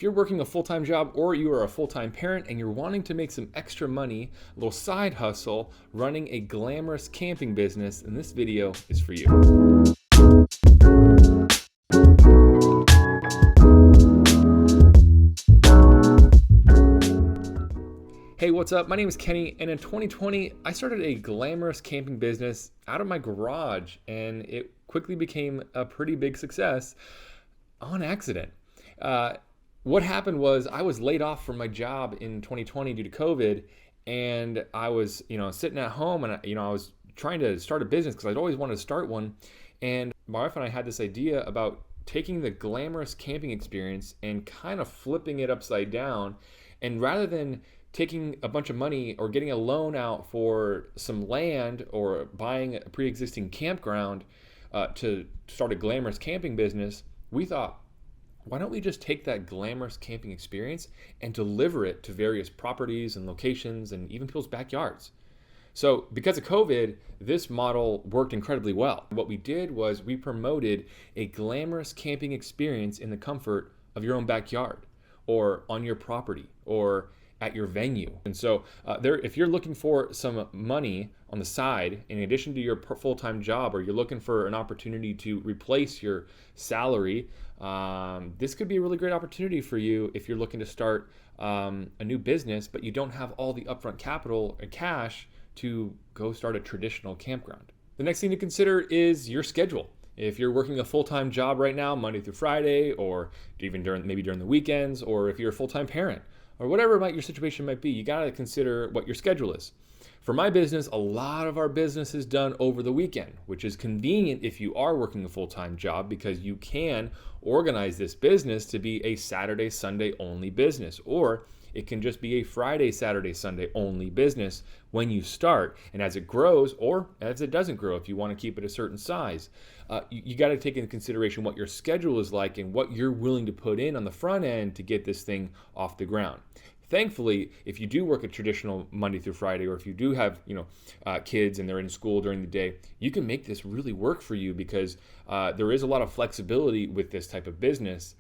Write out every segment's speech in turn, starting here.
If you're working a full-time job or you are a full-time parent and you're wanting to make some extra money, a little side hustle, running a glamorous camping business, then this video is for you. Hey, what's up? My name is Kenny, and in 2020, I started a glamorous camping business out of my garage, and it quickly became a pretty big success on accident. What happened was I was laid off from my job in 2020 due to COVID, and I was, sitting at home, and I was trying to start a business because I'd always wanted to start one. And my wife and I had this idea about taking the glamorous camping experience and kind of flipping it upside down. And rather than taking a bunch of money or getting a loan out for some land or buying a pre-existing campground to start a glamorous camping business, we thought, why don't we just take that glamorous camping experience and deliver it to various properties and locations and even people's backyards? So because of COVID, this model worked incredibly well. What we did was we promoted a glamorous camping experience in the comfort of your own backyard or on your property or at your venue. And so if you're looking for some money on the side, in addition to your full-time job, or you're looking for an opportunity to replace your salary, this could be a really great opportunity for you if you're looking to start a new business, but you don't have all the upfront capital and cash to go start a traditional campground. The next thing to consider is your schedule. If you're working a full-time job right now, Monday through Friday, or even during the weekends, or if you're a full-time parent, or whatever your situation might be, you got to consider what your schedule is. For my business, a lot of our business is done over the weekend, which is convenient if you are working a full-time job because you can organize this business to be a Saturday, Sunday only business, or it can just be a Friday, Saturday, Sunday only business when you start. And as it grows, or as it doesn't grow, if you want to keep it a certain size, you got to take into consideration what your schedule is like and what you're willing to put in on the front end to get this thing off the ground. Thankfully, if you do work a traditional Monday through Friday, or if you do have kids and they're in school during the day, you can make this really work for you because there is a lot of flexibility with this type of business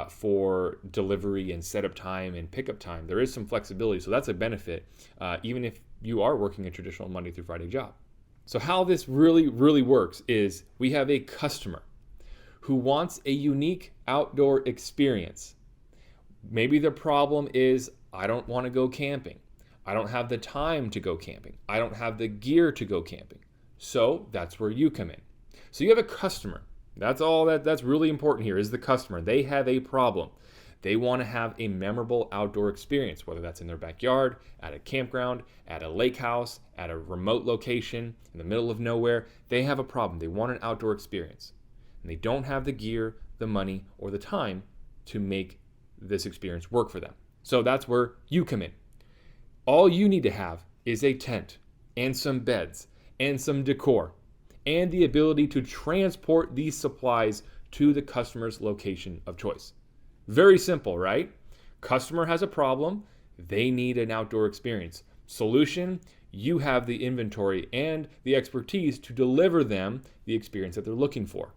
for delivery and setup time and pickup time. There is some flexibility, so that's a benefit, even if you are working a traditional Monday through Friday job. So how this really, really works is we have a customer who wants a unique outdoor experience. Maybe the problem is, I don't want to go camping. I don't have the time to go camping. I don't have the gear to go camping. So that's where you come in. So you have a customer. That's all that's really important here is the customer. They have a problem. They want to have a memorable outdoor experience, whether that's in their backyard, at a campground, at a lake house, at a remote location, in the middle of nowhere. They have a problem. They want an outdoor experience. And they don't have the gear, the money, or the time to make this experience work for them. So that's where you come in. All you need to have is a tent and some beds and some decor and the ability to transport these supplies to the customer's location of choice. Very simple, right? Customer has a problem. They need an outdoor experience. Solution, you have the inventory and the expertise to deliver them the experience that they're looking for.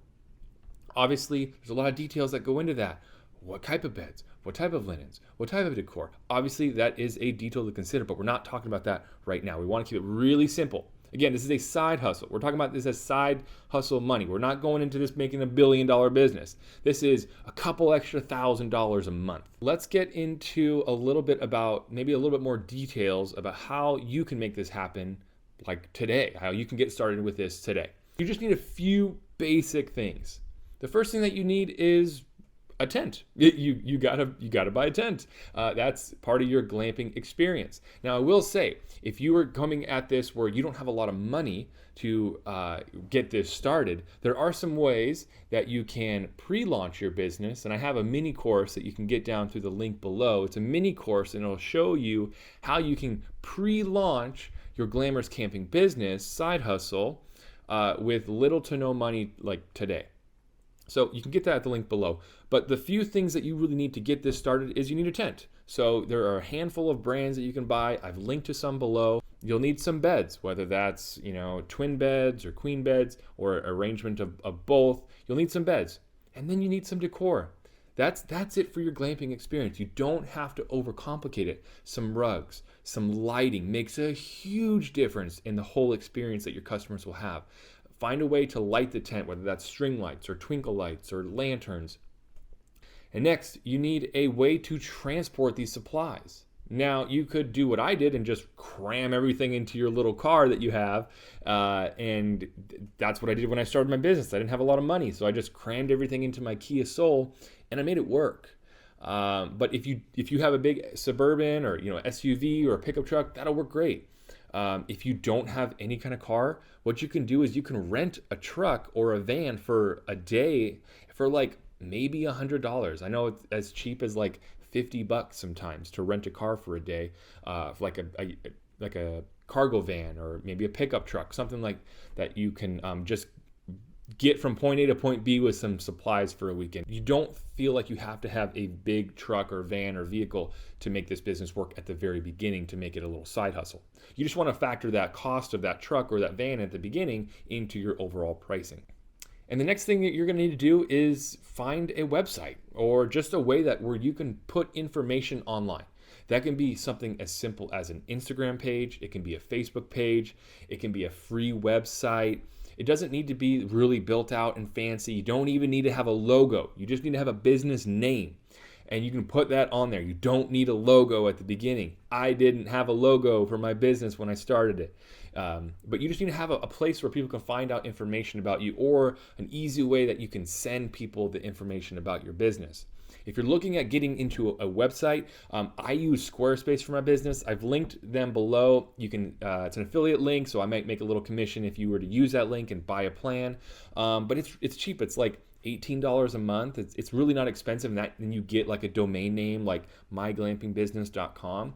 Obviously, there's a lot of details that go into that. What type of beds? What type of linens? What type of decor? Obviously, that is a detail to consider, but we're not talking about that right now. We want to keep it really simple. Again, this is a side hustle. We're talking about this as side hustle money. We're not going into this making $1 billion business. This is a couple extra $1,000 a month. Let's get into a little bit about, maybe a little bit more details about how you can make this happen like today, how you can get started with this today. You just need a few basic things. The first thing that you need is a tent. You gotta buy a tent. That's part of your glamping experience. Now, I will say, if you are coming at this where you don't have a lot of money to get this started, there are some ways that you can pre-launch your business. And I have a mini course that you can get down through the link below. It's a mini course, and it'll show you how you can pre-launch your glamorous camping business side hustle with little to no money like today. So you can get that at the link below. But the few things that you really need to get this started is you need a tent. So there are a handful of brands that you can buy. I've linked to some below. You'll need some beds, whether that's twin beds or queen beds or arrangement of both. You'll need some beds. And then you need some decor. That's it for your glamping experience. You don't have to overcomplicate it. Some rugs, some lighting makes a huge difference in the whole experience that your customers will have. Find a way to light the tent, whether that's string lights or twinkle lights or lanterns. And next, you need a way to transport these supplies. Now, you could do what I did and just cram everything into your little car that you have. And that's what I did when I started my business. I didn't have a lot of money, so I just crammed everything into my Kia Soul and I made it work. But if you have a big Suburban or SUV or a pickup truck, that'll work great. If you don't have any kind of car, what you can do is you can rent a truck or a van for a day for like maybe $100. I know it's as cheap as like $50 sometimes to rent a car for a day, like a cargo van or maybe a pickup truck, something like that. You can just get from point A to point B with some supplies for a weekend. You don't feel like you have to have a big truck or van or vehicle to make this business work at the very beginning to make it a little side hustle. You just want to factor that cost of that truck or that van at the beginning into your overall pricing. And the next thing that you're going to need to do is find a website or just a way where you can put information online. That can be something as simple as an Instagram page. It can be a Facebook page. It can be a free website. It doesn't need to be really built out and fancy. You don't even need to have a logo. You just need to have a business name. And you can put that on there. You don't need a logo at the beginning. I didn't have a logo for my business when I started it. But you just need to have a place where people can find out information about you, or an easy way that you can send people the information about your business. If you're looking at getting into a website, I use Squarespace for my business. I've linked them below. You can. It's an affiliate link, so I might make a little commission if you were to use that link and buy a plan. But it's cheap. It's like $18 a month. It's really not expensive, and then you get like a domain name like myglampingbusiness.com.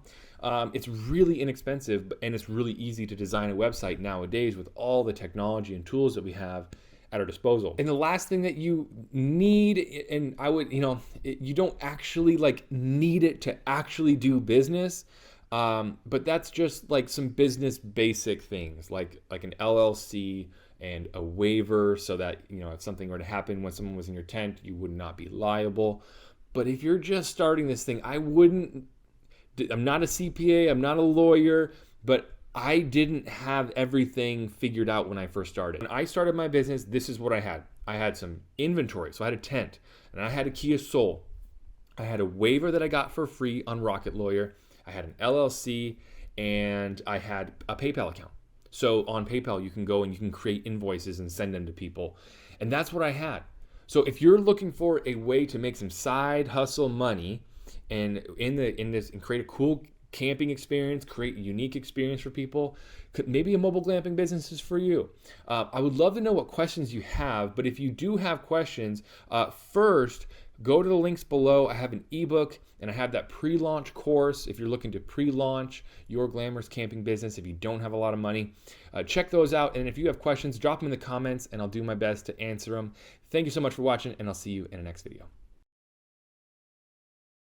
It's really inexpensive, and it's really easy to design a website nowadays with all the technology and tools that we have at our disposal. And the last thing that you need, and you don't actually like need it to actually do business, but that's just like some business basic things like an LLC and a waiver, so that if something were to happen when someone was in your tent, you would not be liable. But if you're just starting this thing, I'm not a CPA, I'm not a lawyer, but I didn't have everything figured out when I first started. When I started my business, this is what I had. I had some inventory. So I had a tent, and I had a Kia Soul. I had a waiver that I got for free on Rocket Lawyer. I had an LLC, and I had a PayPal account. So on PayPal, you can go and you can create invoices and send them to people. And that's what I had. So if you're looking for a way to make some side hustle money and create a cool camping experience, create a unique experience for people, maybe a mobile glamping business is for you. I would love to know what questions you have, but if you do have questions, first go to the links below. I have an ebook and I have that pre-launch course if you're looking to pre-launch your glamorous camping business if you don't have a lot of money. Check those out, and if you have questions, drop them in the comments and I'll do my best to answer them. Thank you so much for watching, and I'll see you in the next video.